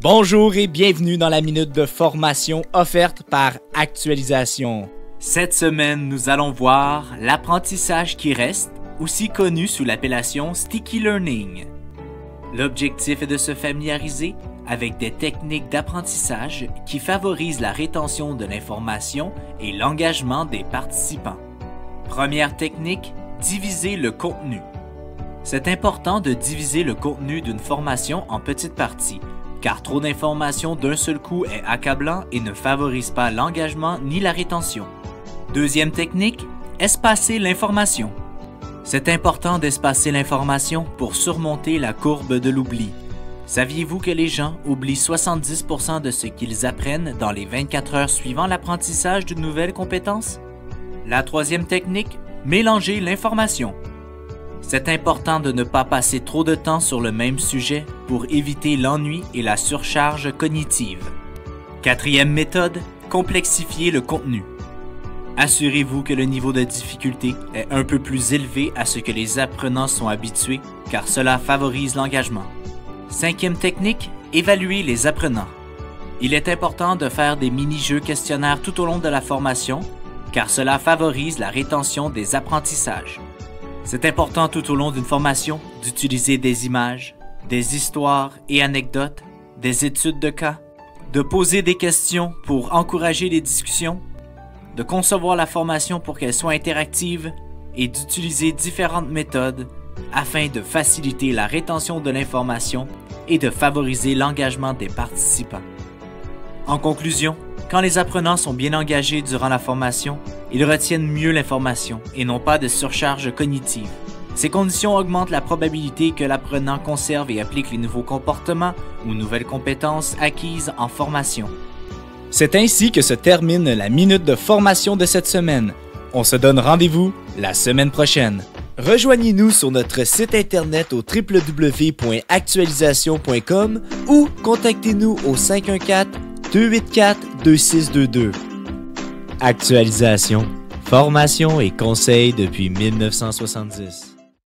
Bonjour et bienvenue dans la minute de formation offerte par Actualisation. Cette semaine, nous allons voir l'apprentissage qui reste, aussi connu sous l'appellation Sticky Learning. L'objectif est de se familiariser avec des techniques d'apprentissage qui favorisent la rétention de l'information et l'engagement des participants. Première technique, diviser le contenu. C'est important de diviser le contenu d'une formation en petites parties, car trop d'informations d'un seul coup est accablant et ne favorise pas l'engagement ni la rétention. Deuxième technique, espacer l'information. C'est important d'espacer l'information pour surmonter la courbe de l'oubli. Saviez-vous que les gens oublient 70% de ce qu'ils apprennent dans les 24 heures suivant l'apprentissage d'une nouvelle compétence? La troisième technique, mélanger l'information. C'est important de ne pas passer trop de temps sur le même sujet pour éviter l'ennui et la surcharge cognitive. Quatrième méthode, complexifier le contenu. Assurez-vous que le niveau de difficulté est un peu plus élevé à ce que les apprenants sont habitués, car cela favorise l'engagement. Cinquième technique, évaluer les apprenants. Il est important de faire des mini-jeux questionnaires tout au long de la formation, car cela favorise la rétention des apprentissages. C'est important tout au long d'une formation d'utiliser des images, des histoires et anecdotes, des études de cas, de poser des questions pour encourager les discussions, de concevoir la formation pour qu'elle soit interactive et d'utiliser différentes méthodes afin de faciliter la rétention de l'information et de favoriser l'engagement des participants. En conclusion, quand les apprenants sont bien engagés durant la formation, ils retiennent mieux l'information et n'ont pas de surcharge cognitive. Ces conditions augmentent la probabilité que l'apprenant conserve et applique les nouveaux comportements ou nouvelles compétences acquises en formation. C'est ainsi que se termine la minute de formation de cette semaine. On se donne rendez-vous la semaine prochaine. Rejoignez-nous sur notre site internet au www.actualisation.com ou contactez-nous au 514-284-2622. Actualisation, formation et conseils depuis 1970.